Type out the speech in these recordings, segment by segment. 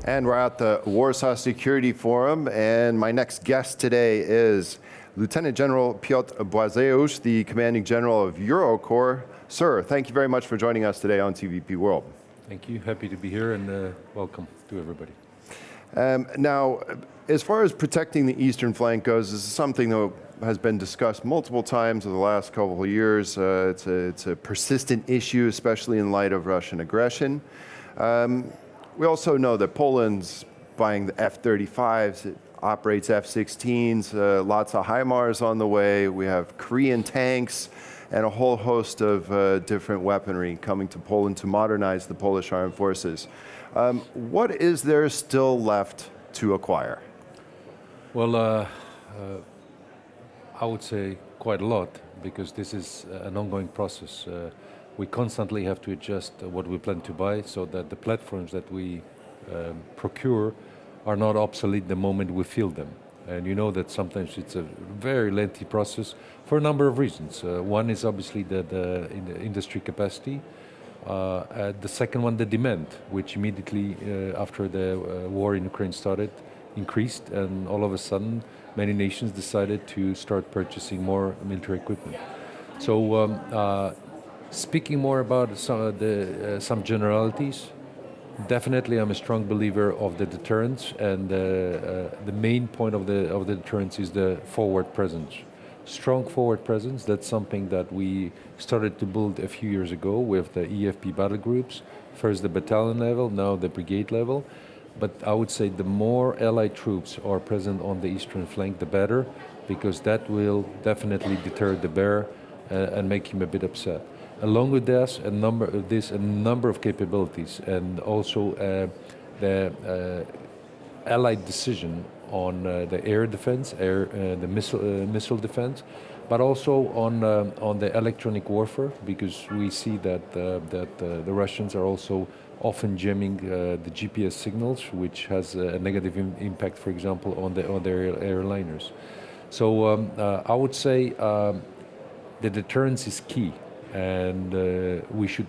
And we're at the Warsaw Security Forum, and my next guest today is Lieutenant General Piotr Błazeusz, the Commanding General of Eurocorps. Sir, thank you very much for joining us today on TVP World. Thank you. Happy to be here, and welcome to everybody. Now, as far as protecting the eastern flank goes, this is something that has been discussed multiple times over the last couple of years. It's a persistent issue, especially in light of Russian aggression. We also know that Poland's buying the F-35s, it operates F-16s, lots of HIMARS on the way. We have Korean tanks and a whole host of different weaponry coming to Poland to modernize the Polish armed forces. What is there still left to acquire? Well, I would say quite a lot, because this is an ongoing process. We constantly have to adjust what we plan to buy so that the platforms that we procure are not obsolete the moment we field them. And you know that sometimes it's a very lengthy process for a number of reasons. One is obviously the industry capacity. The second one, the demand, which immediately after the war in Ukraine started, increased, and all of a sudden many nations decided to start purchasing more military equipment. So speaking more about some generalities, definitely I'm a strong believer of the deterrence, and the main point of the deterrence is the forward presence. Strong forward presence, that's something that we started to build a few years ago with the EFP battle groups, first the battalion level, now the brigade level. But I would say the more Allied troops are present on the eastern flank, the better, because that will definitely deter the bear and make him a bit upset. Along with this, a number of capabilities, and also the Allied decision on the air defense, the missile defense, but also on the electronic warfare, because we see that the Russians are also often jamming the GPS signals, which has a negative impact, for example, on their airliners. So I would say the deterrence is key, and we should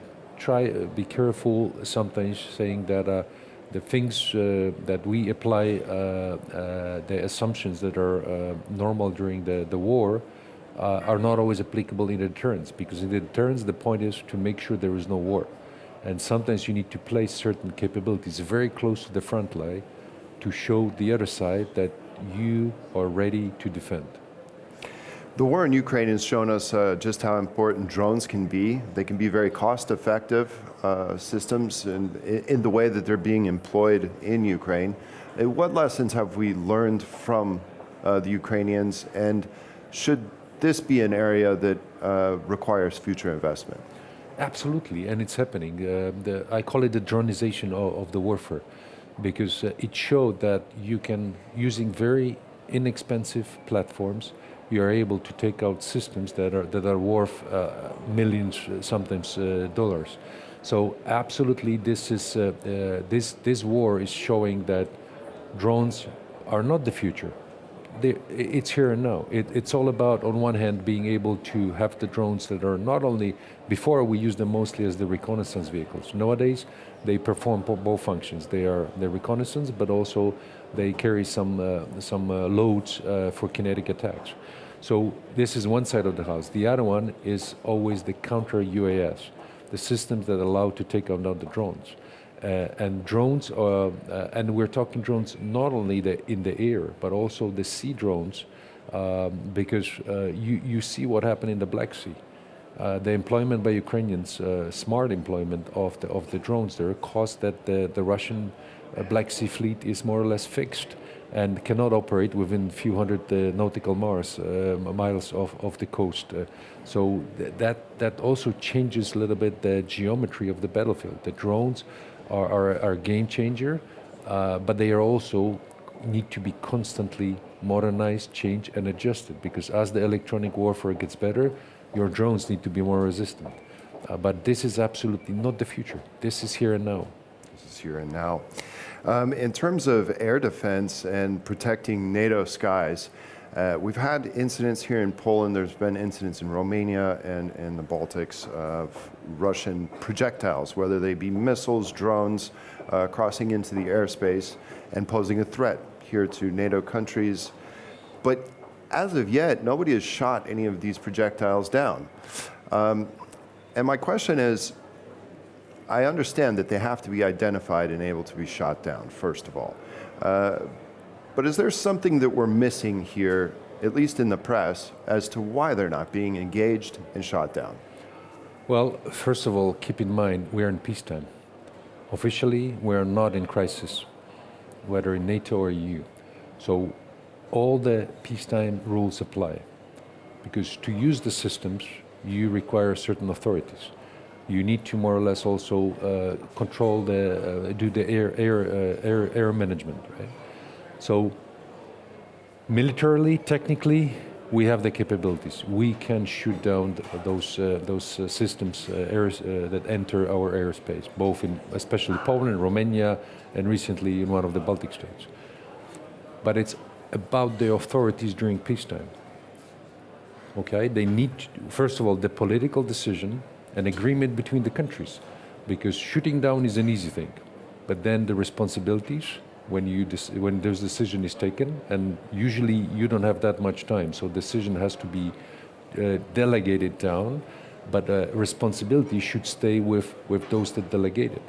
be careful sometimes saying that the things that we apply, the assumptions that are normal during the war, are not always applicable in the deterrence, because in the deterrence the point is to make sure there is no war. And sometimes you need to place certain capabilities very close to the front line to show the other side that you are ready to defend. The war in Ukraine has shown us just how important drones can be. They can be very cost-effective systems in the way that they're being employed in Ukraine. What lessons have we learned from the Ukrainians, and should this be an area that requires future investment? Absolutely, and it's happening. I call it the dronization of the warfare, because it showed that you can, using very inexpensive platforms, you are able to take out systems that are worth millions, sometimes dollars. So absolutely, this war is showing that drones are not the future. It's here and now. It's all about, on one hand, being able to have the drones that are not only, before we used them mostly as the reconnaissance vehicles. Nowadays, they perform both functions. They are the reconnaissance, but also they carry some loads for kinetic attacks. So this is one side of the house. The other one is always the counter UAS, the systems that allow to take out the drones. And drones, and we're talking drones not only in the air, but also the sea drones, because you see what happened in the Black Sea. The employment by Ukrainians, smart employment of the drones there, caused that the Russian Black Sea fleet is more or less fixed and cannot operate within a few hundred nautical miles of the coast. So that also changes a little bit the geometry of the battlefield. The drones are a game changer, but they are also need to be constantly modernized, changed, and adjusted, because as the electronic warfare gets better, your drones need to be more resistant. But this is absolutely not the future. This is here and now. This is here and now. In terms of air defense and protecting NATO skies, We've had incidents here in Poland. There's been incidents in Romania and in the Baltics of Russian projectiles, whether they be missiles, drones, crossing into the airspace and posing a threat here to NATO countries. But as of yet, nobody has shot any of these projectiles down. And my question is, I understand that they have to be identified and able to be shot down, first of all. But is there something that we're missing here, at least in the press, as to why they're not being engaged and shot down? Well, first of all, keep in mind we are in peacetime. Officially, we are not in crisis, whether in NATO or EU. So all the peacetime rules apply. Because to use the systems, you require certain authorities. You need to more or less also control do the air management, right? So militarily, technically, we have the capabilities. We can shoot down those systems that enter our airspace, both in especially Poland, Romania, and recently in one of the Baltic states. But it's about the authorities during peacetime. Okay, they need, first of all, the political decision, an agreement between the countries, because shooting down is an easy thing, but then the responsibilities when this decision is taken, and usually you don't have that much time, so decision has to be delegated down, but responsibility should stay with those that delegate it.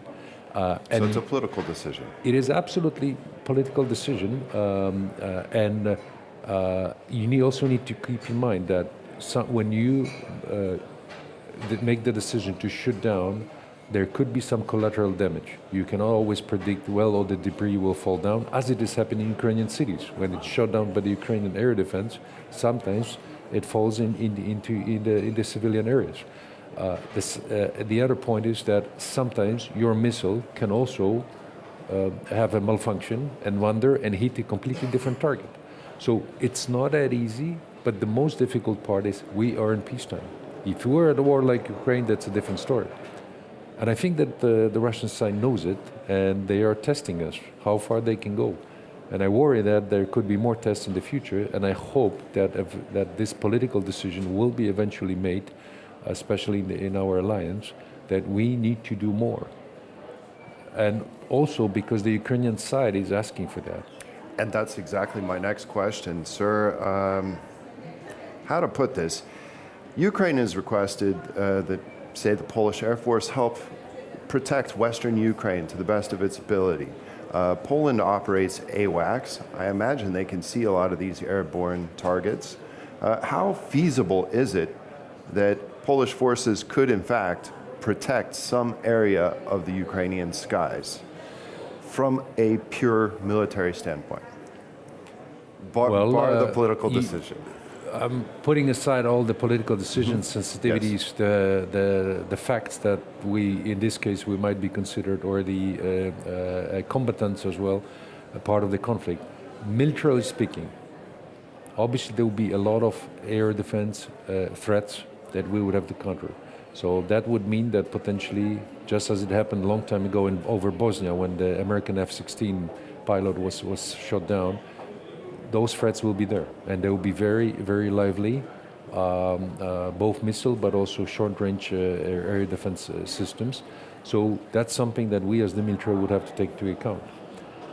So it's a political decision. It is absolutely political decision, and you also need to keep in mind that when you make the decision to shoot down, there could be some collateral damage. You cannot always predict, well, all the debris will fall down, as it is happening in Ukrainian cities. When it's shot down by the Ukrainian air defense, sometimes it falls in the civilian areas. The other point is that sometimes your missile can also have a malfunction and wander and hit a completely different target. So it's not that easy, but the most difficult part is we are in peacetime. If we were at a war like Ukraine, that's a different story. And I think that the Russian side knows it, and they are testing us, how far they can go. And I worry that there could be more tests in the future, and I hope that this political decision will be eventually made, especially in our alliance, that we need to do more. And also because the Ukrainian side is asking for that. And that's exactly my next question, sir. How to put this? Ukraine has requested that, say, the Polish Air Force help protect Western Ukraine to the best of its ability. Poland operates AWACS. I imagine they can see a lot of these airborne targets. How feasible is it that Polish forces could, in fact, protect some area of the Ukrainian skies from a pure military standpoint? Bar the political decision. I'm putting aside all the political decisions, sensitivities, yes. the facts that in this case, we might be considered, or the combatants as well, a part of the conflict. Militarily speaking, obviously there will be a lot of air defense threats that we would have to counter. So that would mean that potentially, just as it happened a long time ago over Bosnia when the American F-16 pilot was shot down, those threats will be there, and they will be very, very lively, both missile but also short-range air defense systems. So that's something that we as the military would have to take into account.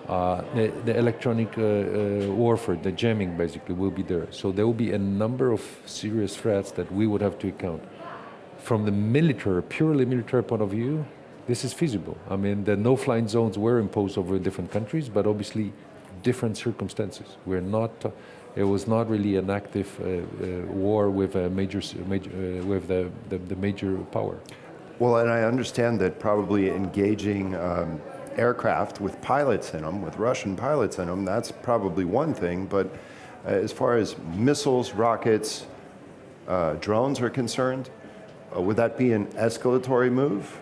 The electronic warfare, the jamming basically will be there. So there will be a number of serious threats that we would have to account. From the military, purely military point of view, this is feasible. I mean, the no-flying zones were imposed over different countries, but obviously different circumstances. It was not really an active war with a with the major power. Well, and I understand that probably engaging aircraft with pilots in them, with Russian pilots in them, that's probably one thing. But as far as missiles, rockets, drones are concerned, would that be an escalatory move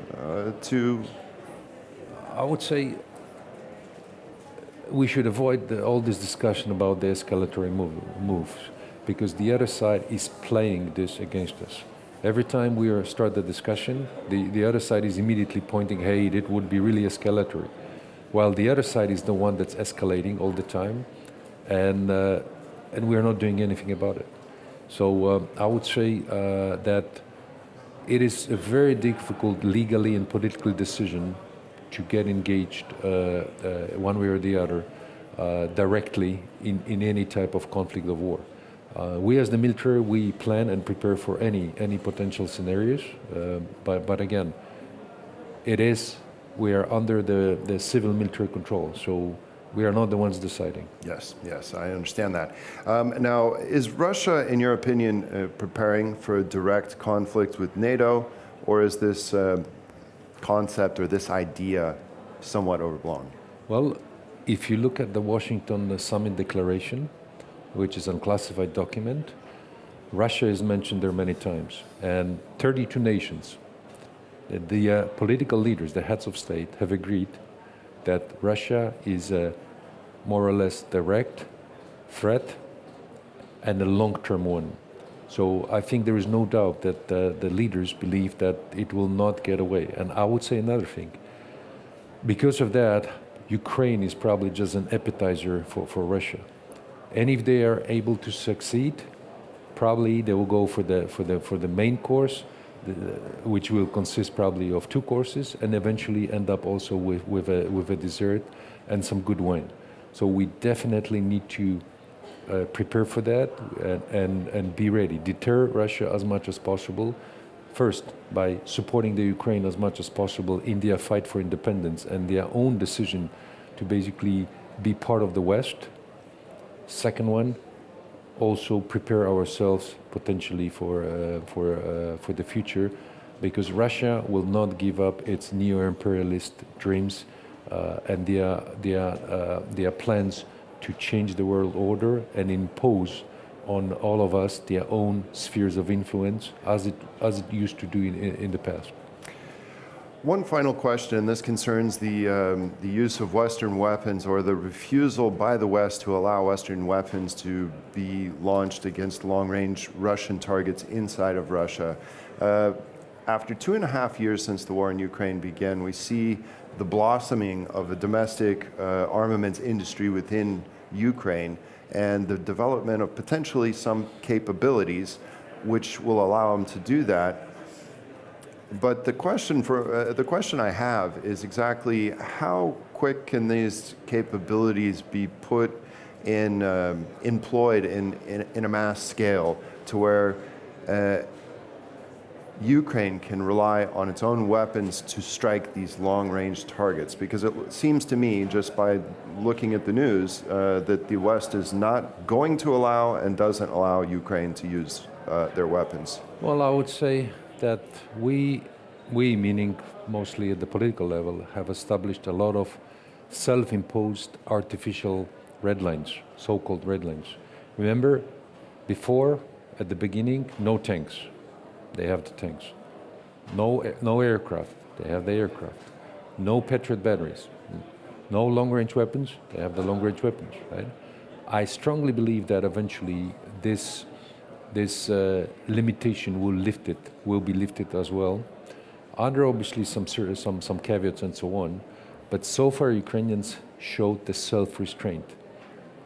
to? I would say we should avoid all this discussion about the escalatory moves, because the other side is playing this against us. Every time we start the discussion, the other side is immediately pointing, hey, it would be really escalatory. While the other side is the one that's escalating all the time. And and we are not doing anything about it. So I would say that it is a very difficult legally and politically decision to get engaged one way or the other directly in any type of conflict or war. We as the military, we plan and prepare for any potential scenarios, but again, we are under the civil military control, so we are not the ones deciding. Yes, I understand that. Now, is Russia, in your opinion, preparing for a direct conflict with NATO, or is this concept or this idea somewhat overblown? Well, if you look at the Washington Summit Declaration, which is an unclassified document, Russia is mentioned there many times, and 32 nations, the political leaders, the heads of state, have agreed that Russia is a more or less direct threat and a long-term one. So I think there is no doubt that the leaders believe that it will not get away. And I would say another thing. Because of that, Ukraine is probably just an appetizer for Russia. And if they are able to succeed, probably they will go for the main course, which will consist probably of 2 courses, and eventually end up also with a dessert and some good wine. So we definitely need to prepare for that and be ready. Deter Russia as much as possible. First, by supporting the Ukraine as much as possible in their fight for independence and their own decision to basically be part of the West. Second one, also prepare ourselves potentially for the future, because Russia will not give up its neo-imperialist dreams and their plans to change the world order and impose on all of us their own spheres of influence, as it used to do in the past. One final question, and this concerns the use of Western weapons, or the refusal by the West to allow Western weapons to be launched against long-range Russian targets inside of Russia. After 2.5 years since the war in Ukraine began, we see the blossoming of a domestic armaments industry within Ukraine and the development of potentially some capabilities which will allow them to do that. But the question I have is exactly how quick can these capabilities be put in, employed in a mass scale to where Ukraine can rely on its own weapons to strike these long-range targets? Because it seems to me, just by looking at the news, that the West is not going to allow and doesn't allow Ukraine to use their weapons. Well, I would say that we, meaning mostly at the political level, have established a lot of self-imposed artificial red lines, so-called red lines. Remember, before, at the beginning, no tanks. They have the tanks. No aircraft. They have the aircraft. No Patriot batteries. No long-range weapons. They have the long-range weapons, right? I strongly believe that eventually this limitation will be lifted as well, under obviously some caveats and so on. But so far, Ukrainians showed the self-restraint.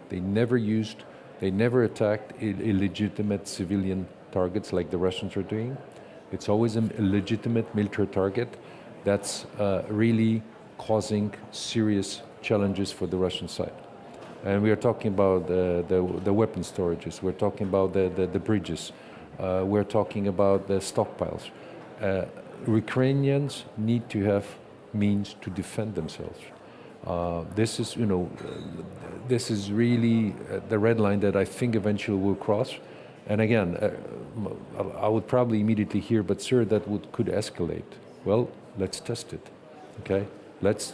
They never attacked illegitimate civilian targets like the Russians are doing. It's always a legitimate military target that's really causing serious challenges for the Russian side. And we are talking about the weapon storages, we're talking about the bridges, we're talking about the stockpiles. Ukrainians need to have means to defend themselves. This is really the red line that I think eventually will cross. And again, I would probably immediately hear, but sir, that could escalate. Well, let's test it, okay? Let's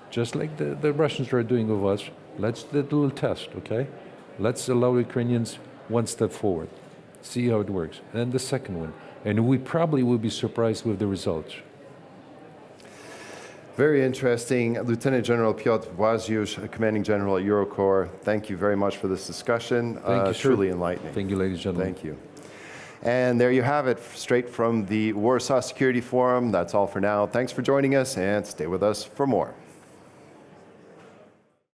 just like the Russians are doing with us, let's do a little test, okay? Let's allow Ukrainians one step forward, see how it works. And the second one, and we probably will be surprised with the results. Very interesting. Lieutenant General Piotr Błazeusz, Commanding General at Eurocorps, thank you very much for this discussion. Thank you, sir. Truly enlightening. Thank you, ladies and gentlemen. Thank you. And there you have it, straight from the Warsaw Security Forum. That's all for now. Thanks for joining us, and stay with us for more.